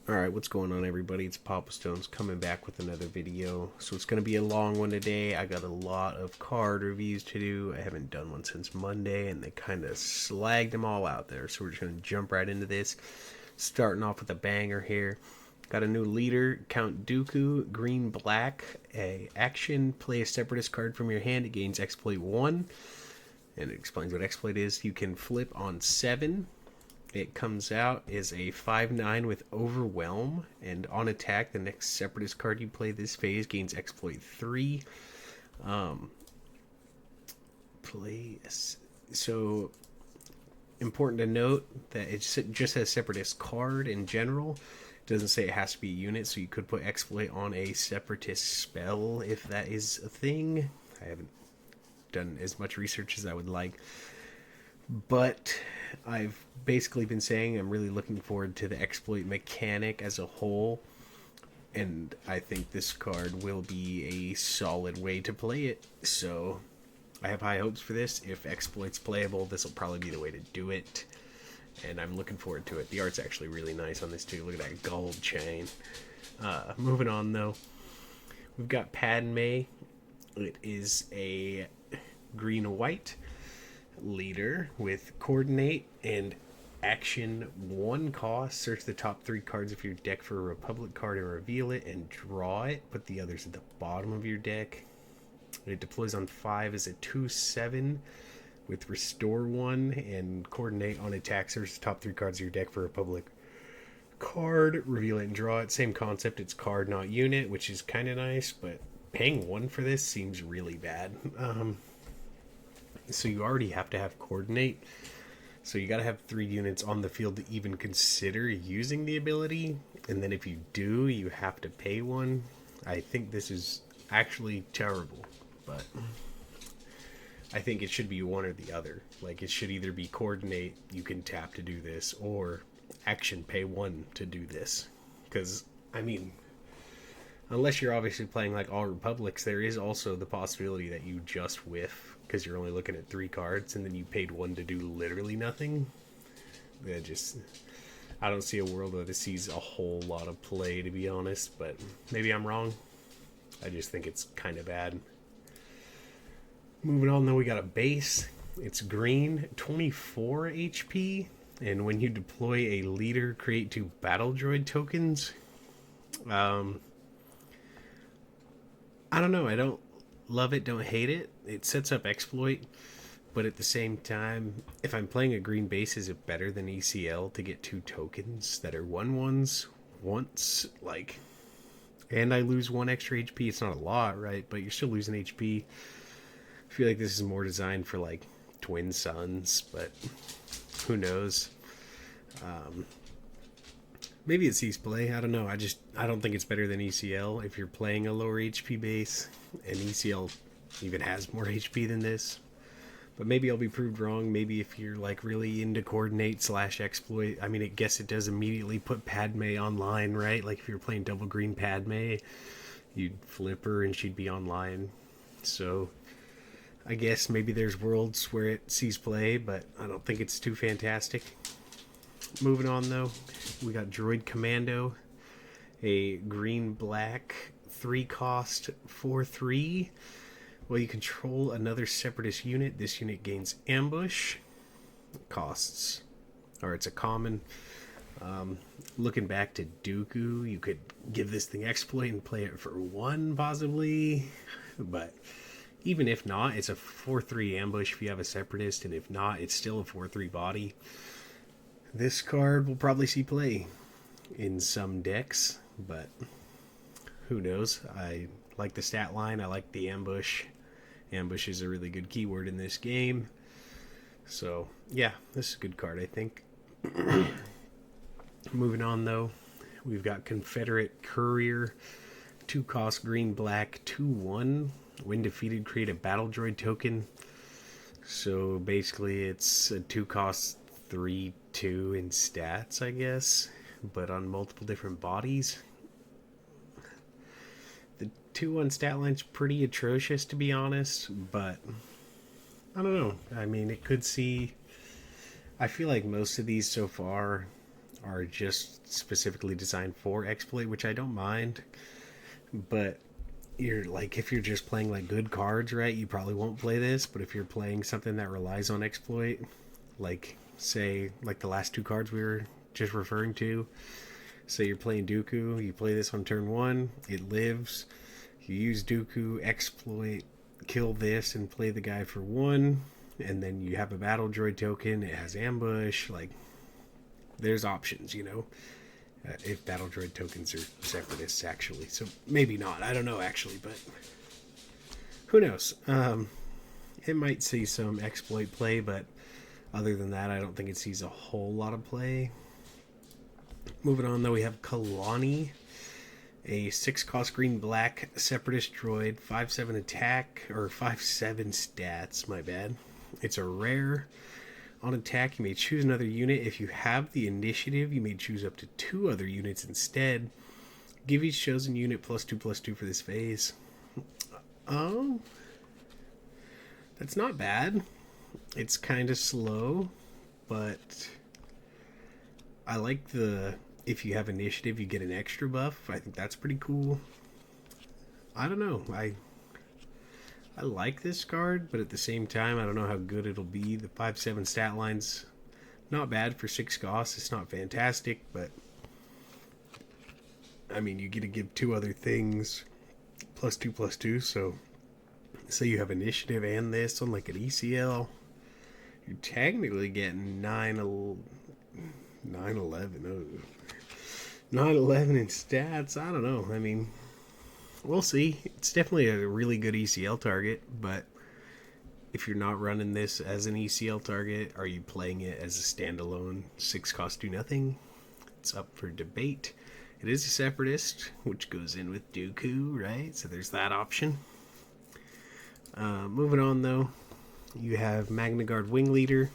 Alright, what's going on everybody? It's PapaStones coming back with another video. So it's going to be a long one today. I got a lot of card reviews to do. I haven't done one since Monday and they kind of slagged them all out there. So we're just going to jump right into this. Starting off with a banger here. Got a new leader, Count Dooku, green black. A action, play a separatist card from your hand. It gains exploit 1. And it explains what exploit is. You can flip on 7. It comes out is a 5/9 with Overwhelm, and on attack, the next Separatist card you play this phase gains exploit 3. Um, play so important to note that it just has Separatist card in general. It doesn't say it has to be a unit, so you could put exploit on a Separatist spell if that is a thing. I haven't done as much research as I would like. But I've basically been saying I'm really looking forward to the exploit mechanic as a whole, and I think this card will be a solid way to play it. So I have high hopes for this. If exploit's playable, this will probably be the way to do it, and I'm looking forward to it. The art's actually really nice on this too. Look at that gold chain. Moving on though, we've got Padme. It is a green-white leader with coordinate and action 1 cost. Search the top 3 cards of your deck for a Republic card and reveal it and draw it. Put the others at the bottom of your deck. It deploys on 5 as a 2/7 with restore 1 and coordinate on attack. Search the top 3 cards of your deck for a Republic card, reveal it and draw it. Same concept, it's card not unit, which is kind of nice, but paying 1 for this seems really bad. So you already have to have coordinate. So you got to have 3 units on the field to even consider using the ability. And then if you do, you have to pay 1. I think this is actually terrible. But I think it should be one or the other. Like, it should either be coordinate, you can tap to do this, or action, pay 1 to do this. Because, I mean, unless you're obviously playing like all Republics, there is also the possibility that you just whiff because you're only looking at 3 cards and then you paid 1 to do literally nothing. I don't see a world where this sees a whole lot of play, to be honest, but maybe I'm wrong. I just think it's kind of bad. Moving on though, we got a base. It's green, 24 HP, and when you deploy a leader, create 2 battle droid tokens. I don't know. I don't love it, don't hate it. It sets up exploit, but at the same time, if I'm playing a green base, is it better than ECL to get 2 tokens that are 1/1s once? Like, and I lose 1 extra HP. It's not a lot, right? But you're still losing HP. I feel like this is more designed for like twin suns, but who knows? Maybe it sees play. I don't know. I don't think it's better than ECL if you're playing a lower HP base, and ECL even has more HP than this. But maybe I'll be proved wrong. Maybe if you're like really into coordinate / exploit, I mean, I guess it does immediately put Padme online, right? Like if you're playing double green Padme, you'd flip her and she'd be online. So I guess maybe there's worlds where it sees play, but I don't think it's too fantastic. Moving on though, we got Droid Commando, a green-black 3 cost 4/3. Well, you control another separatist unit. This unit gains ambush. Costs, or it's a common. Looking back to Dooku, you could give this thing exploit and play it for 1 possibly, but even if not, it's a 4/3 ambush if you have a separatist, and if not, it's still a 4/3 body. This card will probably see play in some decks, but who knows? I like the stat line. I like the ambush. Ambush is a really good keyword in this game. So, yeah, this is a good card, I think. Moving on, though, we've got Confederate Courier. 2 cost green-black, 2/1. When defeated, create a battle droid token. So, basically, it's a 2 cost 3/2 in stats, I guess, but on multiple different bodies. The 2/1 stat line's pretty atrocious, to be honest, but I don't know. I mean, it could see. I feel like most of these so far are just specifically designed for exploit, which I don't mind. But you're like, if you're just playing like good cards, right, you probably won't play this. But if you're playing something that relies on exploit, like say like the last two cards we were just referring to, say you're playing Dooku, you play this on turn one, it lives, you use Dooku, exploit, kill this, and play the guy for one, and then you have a battle droid token, it has ambush, like, there's options, you know? If battle droid tokens are separatists, actually. So maybe not, I don't know, actually, but who knows? It might see some exploit play, but other than that, I don't think it sees a whole lot of play. Moving on, though, we have Kalani, a 6-cost green-black separatist droid, 5/7 attack, or 5/7 stats, my bad. It's a rare. On attack, you may choose another unit. If you have the initiative, you may choose up to 2 other units instead. Give each chosen unit +2/+2 for this phase. That's not bad. It's kind of slow, but I like the, if you have initiative, you get an extra buff. I think that's pretty cool. I don't know. I like this card, but at the same time, I don't know how good it'll be. The 5/7 stat line's not bad for 6 costs. It's not fantastic, but I mean, you get to give 2 other things +2/+2. So, say you have initiative and this on like an ECL, you're technically getting 9/11 in stats. I don't know. I mean, we'll see. It's definitely a really good ECL target, but if you're not running this as an ECL target, are you playing it as a standalone 6 cost do nothing? It's up for debate. It is a separatist, which goes in with Dooku, right? So there's that option. Moving on, though, you have Magna Guard Wing Leader.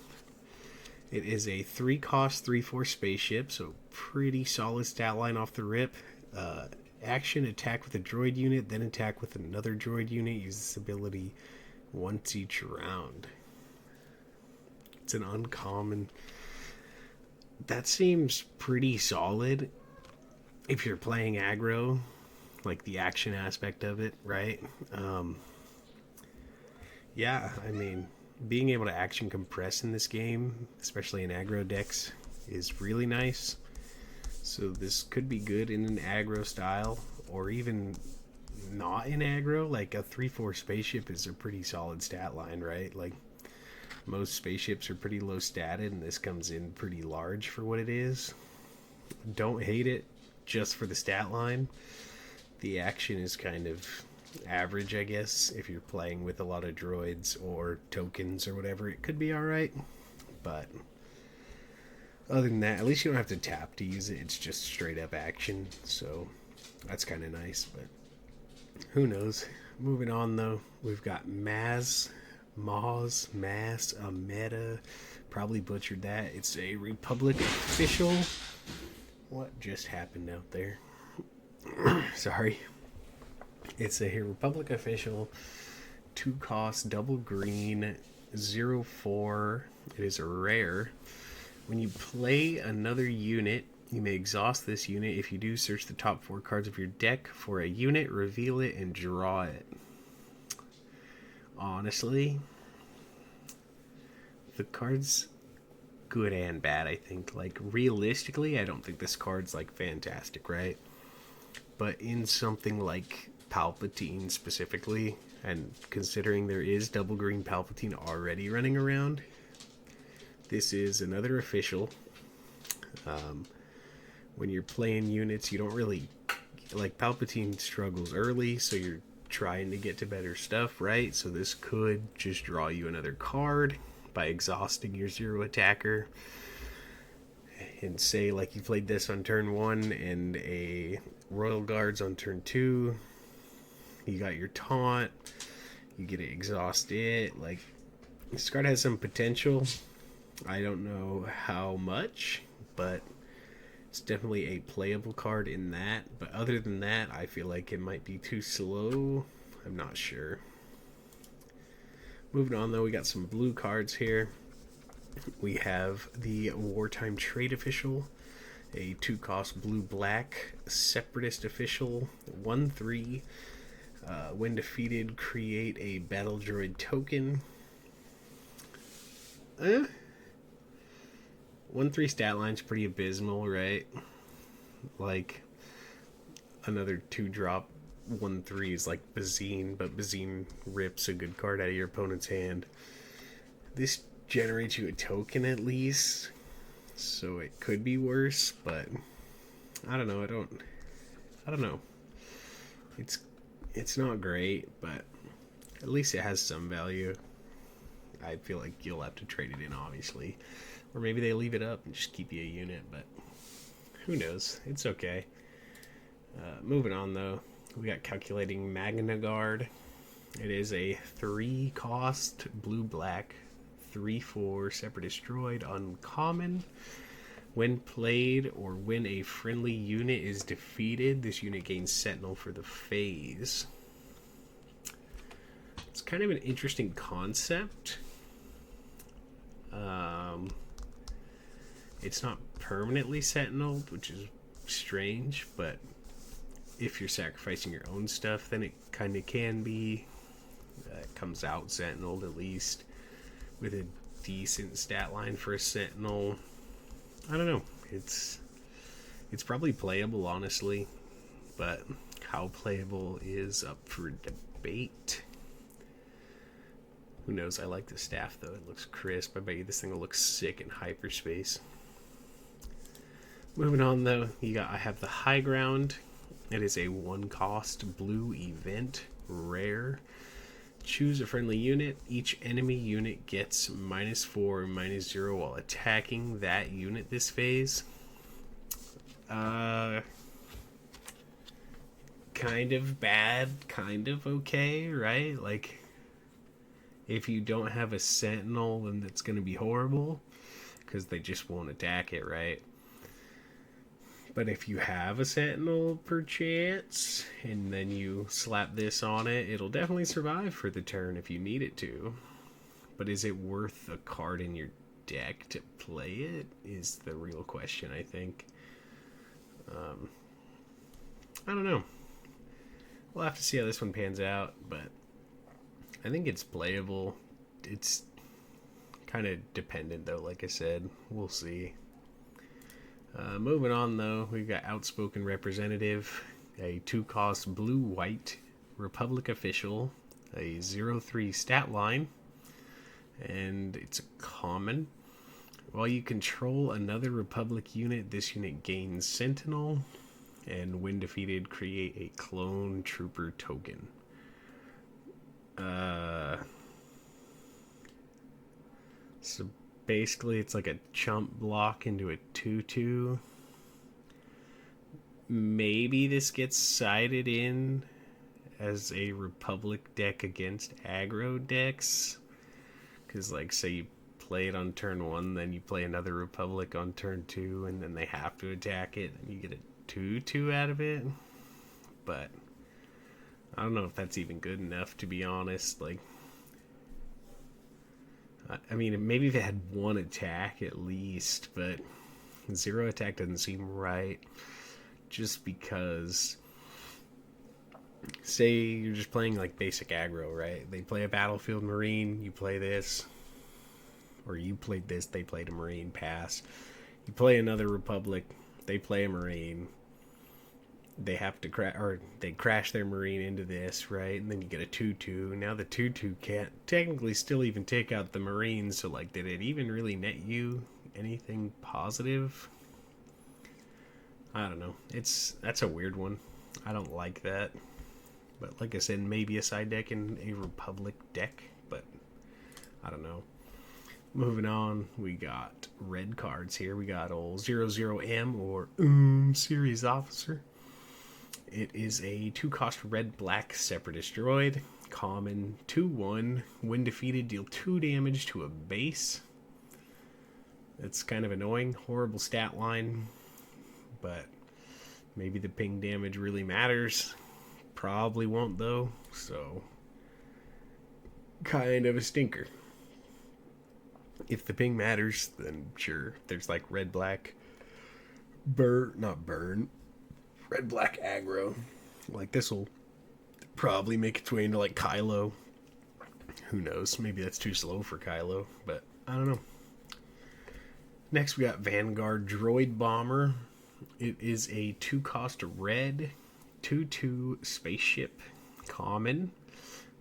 It is a 3-cost 3/4 spaceship, so pretty solid stat line off the rip. Action, attack with a droid unit, then attack with another droid unit. Use this ability once each round. It's an uncommon. That seems pretty solid if you're playing aggro, like the action aspect of it, right? Yeah, I mean, being able to action compress in this game, especially in aggro decks, is really nice. So this could be good in an aggro style, or even not in aggro. Like a 3/4 spaceship is a pretty solid stat line, right? Like most spaceships are pretty low statted, and this comes in pretty large for what it is. Don't hate it just for the stat line. The action is kind of average, I guess. If you're playing with a lot of droids or tokens or whatever, it could be alright. But other than that, at least you don't have to tap to use it. It's just straight up action. So that's kind of nice, but who knows. Moving on, though, we've got a meta. Probably butchered that. It's a Republic official. What just happened out there? Sorry. It's a Republic official, 2-cost, double green, 0/4. It is a rare. When you play another unit, you may exhaust this unit. If you do, search the top 4 cards of your deck for a unit, reveal it, and draw it. Honestly, the card's good and bad, I think. Like, realistically, I don't think this card's, like, fantastic, right? But in something like Palpatine specifically, and considering there is double green Palpatine already running around, this is another official. When you're playing units, you don't really, like, Palpatine struggles early, so you're trying to get to better stuff, right? So this could just draw you another card by exhausting your 0 attacker. And say, like, you played this on turn 1 and a Royal Guards on turn 2. You got your taunt. You get to exhaust it. Like, this card has some potential. I don't know how much, but it's definitely a playable card in that. But other than that, I feel like it might be too slow. I'm not sure. Moving on, though, we got some blue cards here. We have the Wartime Trade Official. A 2-cost blue-black separatist official, 1/3. When defeated, create a battle droid token. 1/3 stat line's pretty abysmal, right? Like, another 2-drop 1/3 is like Bazine, but Bazine rips a good card out of your opponent's hand. This generates you a token at least, so it could be worse, but I don't know. I don't know. It's not great, but at least it has some value. I feel like you'll have to trade it in, obviously, or maybe they leave it up and just keep you a unit, but who knows? It's okay. Moving on, though, we got Calculating Magna Guard. It is a 3-cost blue-black 3/4 separatist droid, uncommon. When played or when a friendly unit is defeated, this unit gains Sentinel for the phase. It's kind of an interesting concept. It's not permanently Sentinel, which is strange, but if you're sacrificing your own stuff, then it kind of can be. It comes out Sentineled at least, with a decent stat line for a Sentinel. I don't know. It's probably playable, honestly, but how playable is up for debate. Who knows? I like the staff, though. It looks crisp. I bet you this thing will look sick in hyperspace. Moving on, though, I have the High Ground. It is a 1-cost blue event, rare. Choose a friendly unit. Each enemy unit gets -4 or -0 while attacking that unit this phase. Kind of bad, kind of okay, right? Like, if you don't have a Sentinel, then it's going to be horrible, because they just won't attack it, right? But if you have a Sentinel, perchance, and then you slap this on it, it'll definitely survive for the turn if you need it to. But is it worth a card in your deck to play it, is the real question, I think. I don't know. We'll have to see how this one pans out, but I think it's playable. It's kind of dependent, though, like I said. We'll see. Moving on, though, we've got Outspoken Representative, a 2-cost blue-white Republic official, a 0/3 stat line, and it's a common. While you control another Republic unit, this unit gains Sentinel, and when defeated, create a Clone Trooper token. So basically, it's like a chump block into a 2/2. Maybe this gets sided in as a Republic deck against aggro decks. Because, like, say you play it on turn 1, then you play another Republic on turn 2, and then they have to attack it, and you get a 2/2 out of it. But I don't know if that's even good enough, to be honest. Like, I mean, maybe if it had 1 attack at least, but 0 attack doesn't seem right. Just because, say you're just playing like basic aggro, right? They play a Battlefield Marine, you play this, or you played this, they played a Marine, pass. You play another Republic, they play a Marine. They have to they crash their Marine into this, right? And then you get a 2/2. Now the 2/2 can't technically still even take out the Marine, so like, did it even really net you anything positive? I don't know. That's a weird one. I don't like that. But like I said, maybe a side deck in a Republic deck, but I don't know. Moving on, we got red cards here. We got old 00M or Series Officer. It is a 2-cost red-black separatist droid. Common, 2/1. When defeated, deal 2 damage to a base. It's kind of annoying. Horrible stat line. But maybe the ping damage really matters. Probably won't, though. So, kind of a stinker. If the ping matters, then sure. There's like red-black not burn, red black aggro. Like this will probably make its way into like Kylo. Who knows? Maybe that's too slow for Kylo, but I don't know. Next we got Vanguard Droid Bomber. It is a 2-cost red 2/2 spaceship common.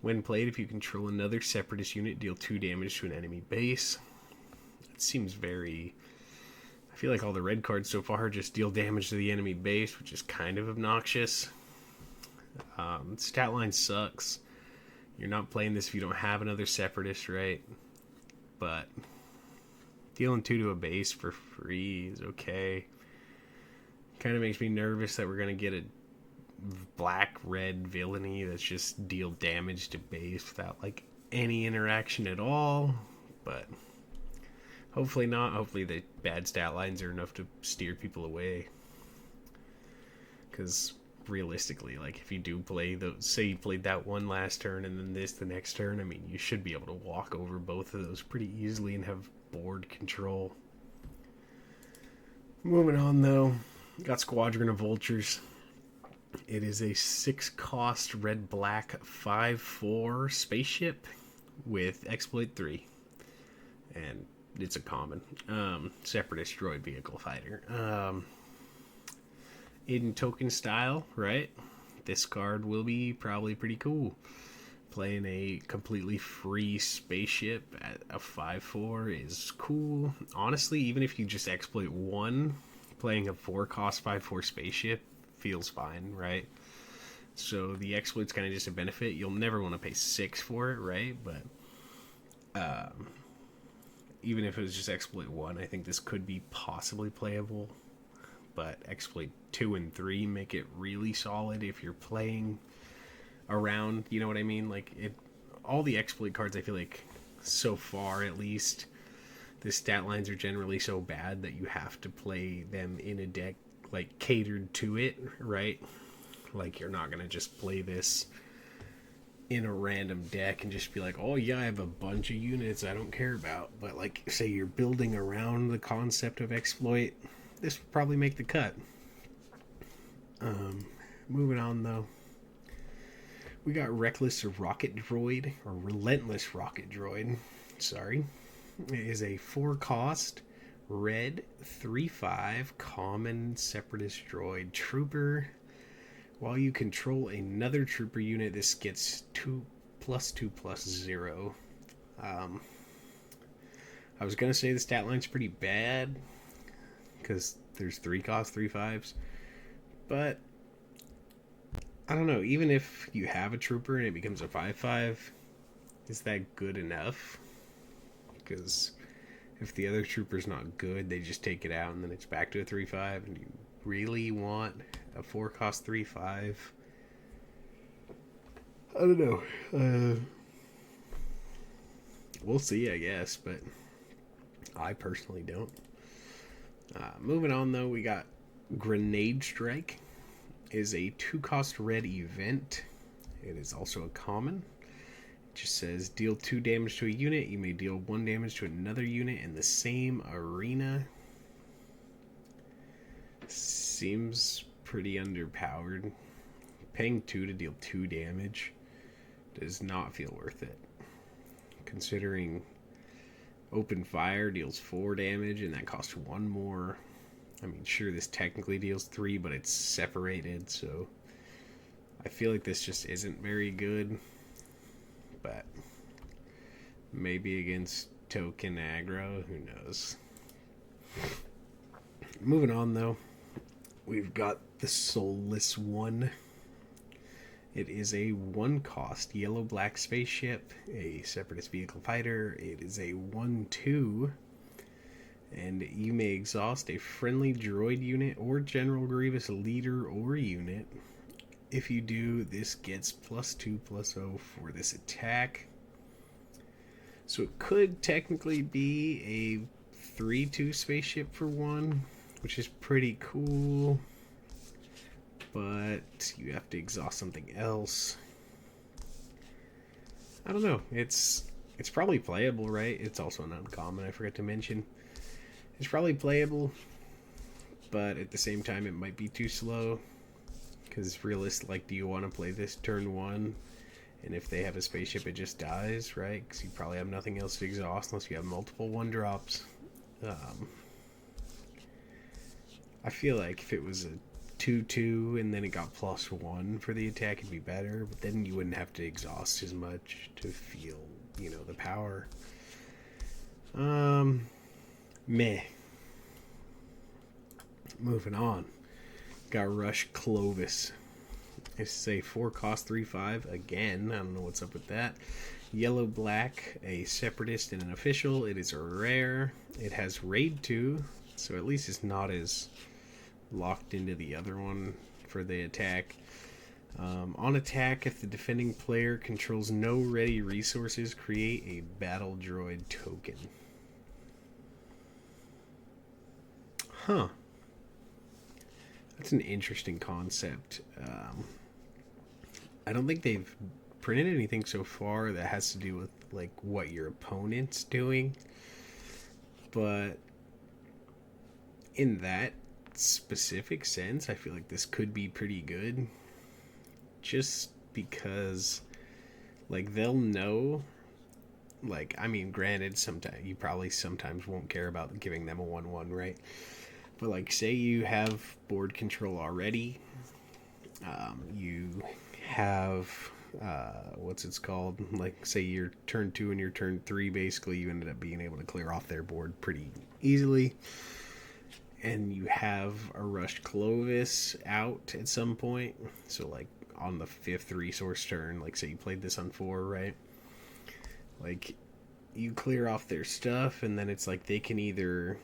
When played, if you control another Separatist unit, deal 2 damage to an enemy base. It seems very... I feel like all the red cards so far just deal damage to the enemy base, which is kind of obnoxious. Stat line sucks. You're not playing this if you don't have another Separatist, right? But dealing 2 to a base for free is okay. Kind of makes me nervous that we're going to get a black-red villainy that's just deal damage to base without like any interaction at all. But hopefully not. Hopefully the bad stat lines are enough to steer people away. Because realistically, like if you do play those, say you played that one last turn and then this the next turn, I mean you should be able to walk over both of those pretty easily and have board control. Moving on though, got Squadron of Vultures. It is a 6-cost red black 5/4 spaceship with exploit 3, and it's a common Separatist droid vehicle fighter. In token style, right? This card will be probably pretty cool. Playing a completely free spaceship at a 5/4 is cool. Honestly, even if you just exploit 1, playing a 4-cost 5/4 spaceship feels fine, right? So the exploit's kind of just a benefit. You'll never want to pay 6 for it, right? But even if it was just exploit 1, I think this could be possibly playable. But exploit 2 and 3 make it really solid if you're playing around, you know what I mean? Like it, all the exploit cards I feel like so far at least, the stat lines are generally so bad that you have to play them in a deck like catered to it, right? Like you're not gonna just play this in a random deck and just be like, oh yeah, I have a bunch of units I don't care about. But like say you're building around the concept of exploit, this would probably make the cut. Moving on though, we got Reckless Rocket Droid, or Relentless Rocket Droid, sorry. It is a 4-cost red 3/5 common Separatist droid trooper. While you control another trooper unit, this gets 2+2+0. I was gonna say the stat line's pretty bad because there's 3-cost 3/5s, but I don't know. Even if you have a trooper and it becomes a 5/5, is that good enough? Because if the other trooper's not good, they just take it out and then it's back to a 3/5. And you really want a 4-cost 3/5? I don't know. We'll see, I guess, but I personally don't. Moving on, though, we got Grenade Strike. Is a 2-cost red event. It is also a common. It just says deal 2 damage to a unit. You may deal 1 damage to another unit in the same arena. Seems pretty underpowered. Paying 2 to deal 2 damage does not feel worth it. Considering open fire deals 4 damage and that costs 1 more. I mean, sure, this technically deals 3, but it's separated, so I feel like this just isn't very good. But maybe against token aggro, who knows. Moving on, though, we've got the Soulless One. It is a 1-cost yellow-black spaceship, a Separatist vehicle fighter. It is a 1/2. And you may exhaust a friendly droid unit or General Grievous leader or unit. If you do, this gets +2/+0 for this attack. So it could technically be a 3/2 spaceship for 1, which is pretty cool. But you have to exhaust something else. I don't know. It's probably playable, right? It's also an uncommon, I forgot to mention. It's probably playable, but at the same time, it might be too slow. Because realistic, like, do you want to play this turn one? And if they have a spaceship, it just dies, right? Because you probably have nothing else to exhaust unless you have multiple one drops. I feel like if it was a 2-2 and then it got +1 for the attack, it'd be better. But then you wouldn't have to exhaust as much to feel, the power. Meh. Moving on. Got Rush Clovis. It's a 4 cost 3/5 again. I don't know what's up with that. Yellow black, a separatist and an official. It is a rare. It has raid 2, so at least it's not as locked into the other one for the attack. On attack, if the defending player controls no ready resources, create a battle droid token. Huh. That's an interesting concept. I don't think they've printed anything so far that has to do with like what your opponent's doing, but in that specific sense, I feel like this could be pretty good, just because like they'll know. Like, I mean, granted, sometimes you probably sometimes won't care about giving them a 1/1, right? But like, say you have board control already, you have what's it's called? Like, say your turn 2 and your turn 3, basically, you ended up being able to clear off their board pretty easily, and you have a Rushed Clovis out at some point. So like on the 5th resource turn, like say you played this on 4, right? Like, you clear off their stuff, and then it's like they can either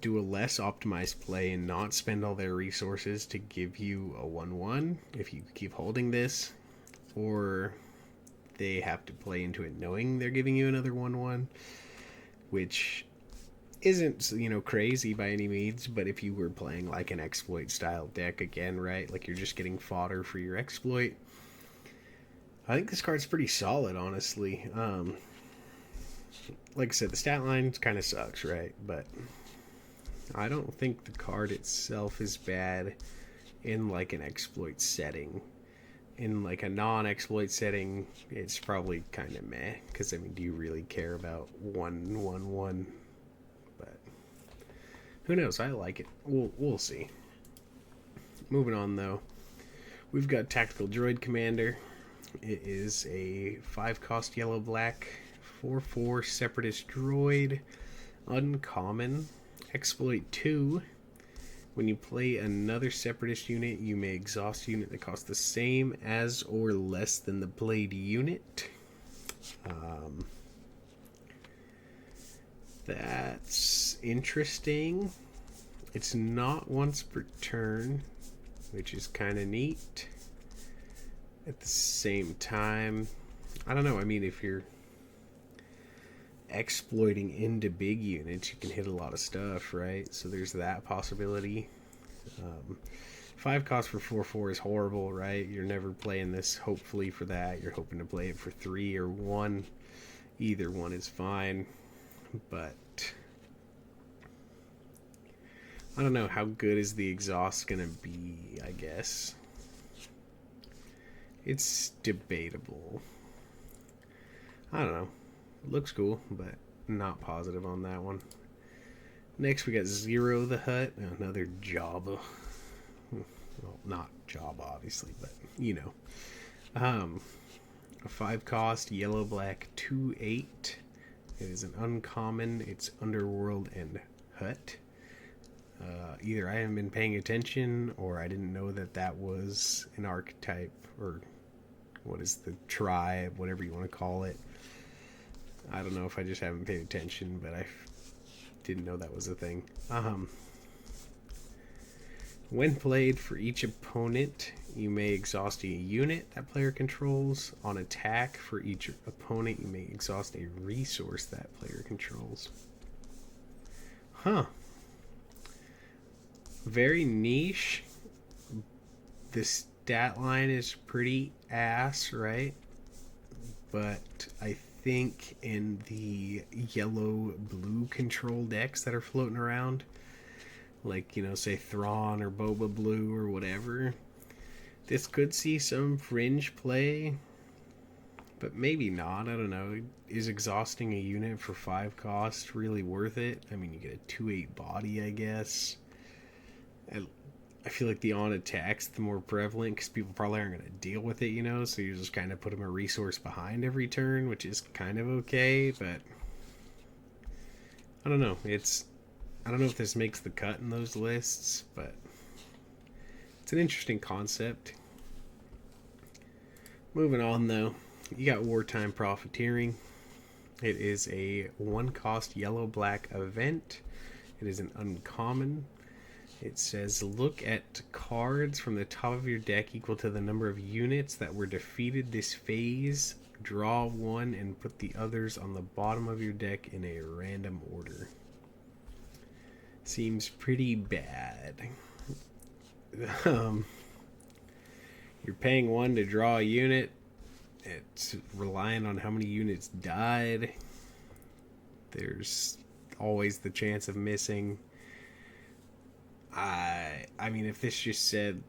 do a less optimized play and not spend all their resources to give you a 1/1 if you keep holding this, or they have to play into it knowing they're giving you another 1/1, which isn't, crazy by any means. But if you were playing like an exploit style deck again, right, like you're just getting fodder for your exploit, I think this card's pretty solid, honestly. Like I said, the stat line kind of sucks, right? But I don't think the card itself is bad in like an exploit setting. In like a non-exploit setting, it's probably kind of meh. Because I mean, do you really care about 1/1/1? But who knows? I like it. We'll see. Moving on though, we've got Tactical Droid Commander. It is a 5 cost yellow black 4/4 separatist droid, uncommon. Exploit 2. When you play another separatist unit, you may exhaust a unit that costs the same as or less than the played unit. That's interesting. It's not once per turn, which is kind of neat. At the same time, I don't know. I mean, if you're exploiting into big units, you can hit a lot of stuff, right? So there's that possibility. 5 cost for 4/4 is horrible, right? You're never playing this hopefully for that. You're hoping to play it for 3 or 1. Either one is fine, but I don't know, how good is the exhaust gonna be, I guess. It's debatable. I don't know. It looks cool, but not positive on that one. Next, we got Zero the Hutt, another Jabba. Well, not Jabba, obviously, but a 5 cost yellow black 2/8. It is an uncommon. It's Underworld and Hutt. Either I haven't been paying attention, or I didn't know that was an archetype, or what is the tribe, whatever you want to call it. I don't know if I just haven't paid attention, but I didn't know that was a thing. When played, for each opponent, you may exhaust a unit that player controls. On attack, for each opponent, you may exhaust a resource that player controls. Huh. Very niche. The stat line is pretty ass, right? But I think in the yellow-blue control decks that are floating around, like, say Thrawn or Boba Blue or whatever. This could see some fringe play, but maybe not. I don't know. Is exhausting a unit for 5 cost really worth it? I mean, you get a 2/8 body, I guess. I feel like the on attacks the more prevalent because people probably aren't going to deal with it, so you just kind of put them a resource behind every turn, which is kind of okay, but I don't know. I don't know if this makes the cut in those lists, but it's an interesting concept. Moving on, though, you got Wartime Profiteering. It is a 1-cost yellow-black event. It is an uncommon. It says, look at cards from the top of your deck equal to the number of units that were defeated this phase. Draw one and put the others on the bottom of your deck in a random order. Seems pretty bad. You're paying 1 to draw a unit. It's relying on how many units died. There's always the chance of missing. I mean, if this just said,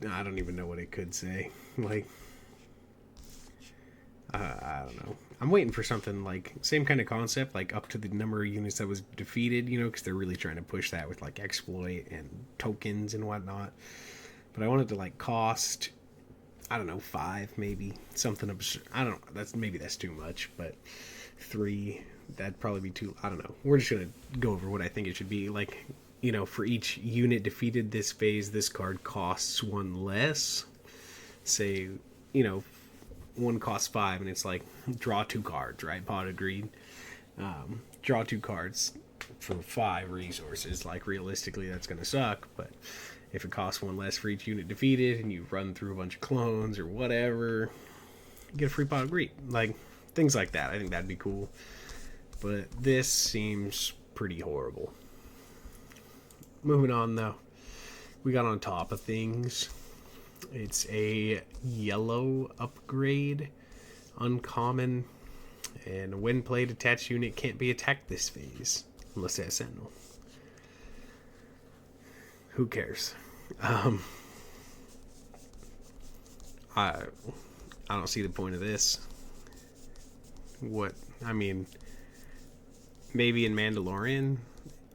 I don't even know what it could say. Like, I don't know. I'm waiting for something like same kind of concept, like up to the number of units that was defeated, because they're really trying to push that with like exploit and tokens and whatnot. But I wanted to like cost, I don't know, 5 maybe, something absurd. I don't know. That's too much, but 3. That'd probably be too. I don't know. We're just gonna go over what I think it should be. Like, for each unit defeated this phase, this card costs 1 less. Say, 1 costs 5, and it's like draw 2 cards, right? Pot of Greed. Draw 2 cards for 5 resources. Like, realistically, that's gonna suck. But if it costs 1 less for each unit defeated, and you run through a bunch of clones or whatever, you get a free Pot of Greed. Like, things like that. I think that'd be cool. But this seems pretty horrible. Moving on, though. We got on top of things. It's a yellow upgrade. Uncommon. And when played, attached unit can't be attacked this phase. Unless it has Sentinel. Who cares? I don't see the point of this. Maybe in Mandalorian,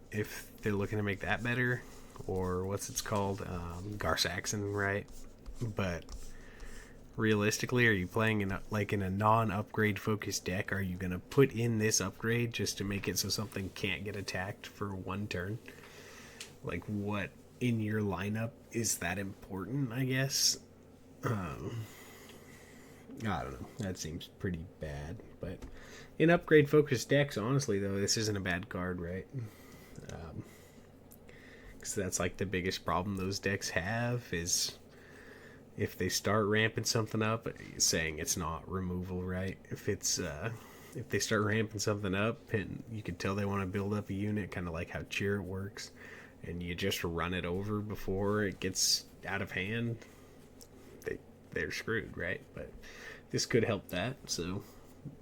if they're looking to make that better, or what's it's called, Gar Saxon, right? But realistically, are you playing in a non-upgrade focused deck? Are you gonna put in this upgrade just to make it so something can't get attacked for 1 turn? Like, what in your lineup is that important? I guess. I don't know. That seems pretty bad, but in upgrade focused decks, honestly, though, this isn't a bad card, right? Because that's like the biggest problem those decks have is if they start ramping something up, saying it's not removal, right? If they start ramping something up and you can tell they want to build up a unit, kind of like how Cheer works, and you just run it over before it gets out of hand, they're screwed, right? But this could help that, so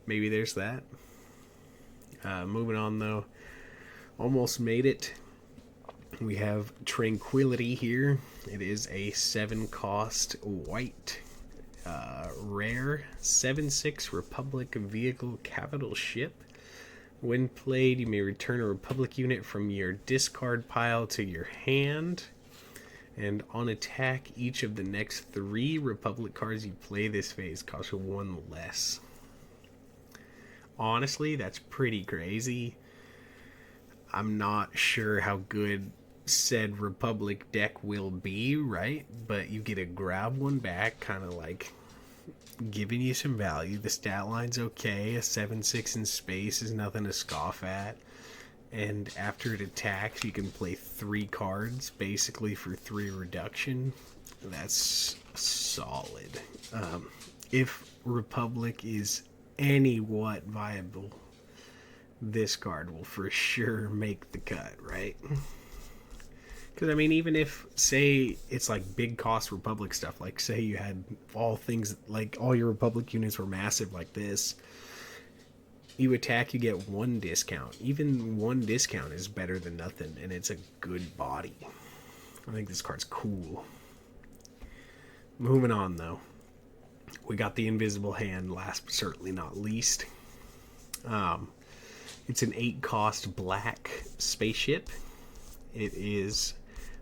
maybe there's that. Moving on, though. Almost made it. We have Tranquility here. It is a 7-cost white rare 7/6 Republic vehicle capital ship. When played, you may return a Republic unit from your discard pile to your hand. And on attack, each of the next 3 Republic cards you play this phase cost 1 less. Honestly, that's pretty crazy. I'm not sure how good said Republic deck will be, right? But you get to grab one back, kind of like giving you some value. The stat line's okay. A 7/6 in space is nothing to scoff at. And after it attacks, you can play 3 cards, basically for 3 reduction. That's solid. If Republic is anywhat viable, this card will for sure make the cut, right? Because, even if, say, it's like big cost Republic stuff, like say you had all things, like all your Republic units were massive like this, You attack, you get 1 discount. Even 1 discount is better than nothing, and it's a good body. I think this card's cool. Moving on, though. We got the Invisible Hand, last but certainly not least. It's an 8-cost black spaceship. It is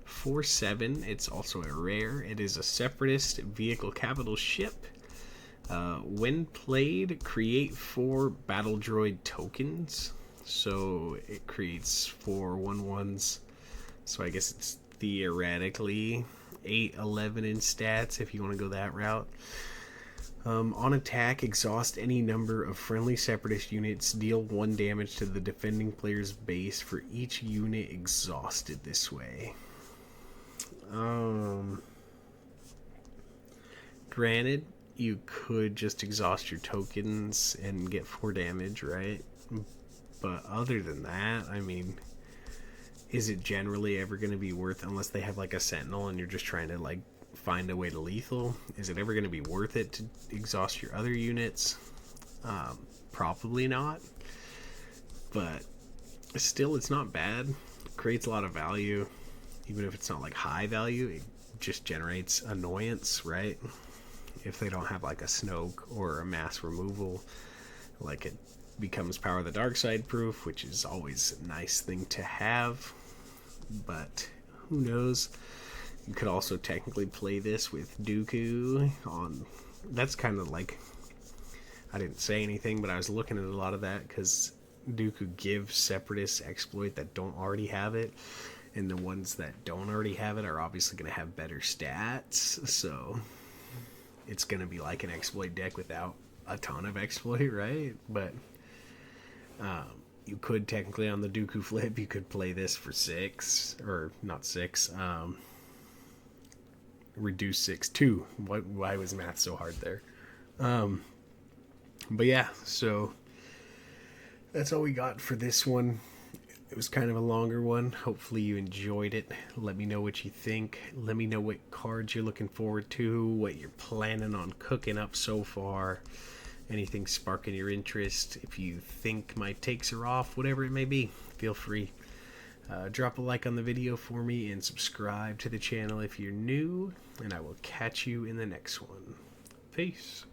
4/7. It's also a rare. It is a Separatist vehicle capital ship. When played, create 4 battle droid tokens. So it creates 4 1/1s. So I guess it's theoretically 8/11 in stats if you want to go that route. On attack, exhaust any number of friendly Separatist units. Deal 1 damage to the defending player's base for each unit exhausted this way. Granted, you could just exhaust your tokens and get 4 damage, right? But other than that, I mean, is it generally ever going to be worth, unless they have like a sentinel and you're just trying to like find a way to lethal, is it ever going to be worth it to exhaust your other units? Probably not. But still, it's not bad. It creates a lot of value. Even if it's not like high value, it just generates annoyance, right? If they don't have like a Snoke or a mass removal, like it becomes Power of the Dark Side proof, which is always a nice thing to have. But who knows? You could also technically play this with Dooku on. That's kind of like, I didn't say anything, but I was looking at a lot of that because Dooku gives Separatists exploit that don't already have it, and the ones that don't already have it are obviously going to have better stats. So it's going to be like an exploit deck without a ton of exploit, right? But you could technically, on the Dooku flip, you could play this for 6, or not 6, reduce 6, 2. Why was math so hard there? But yeah, so that's all we got for this one. It was kind of a longer one. Hopefully you enjoyed it. Let me know what you think. Let me know what cards you're looking forward to, what you're planning on cooking up so far. Anything sparking your interest. If you think my takes are off, whatever it may be, feel free. Drop a like on the video for me and subscribe to the channel if you're new. And I will catch you in the next one. Peace.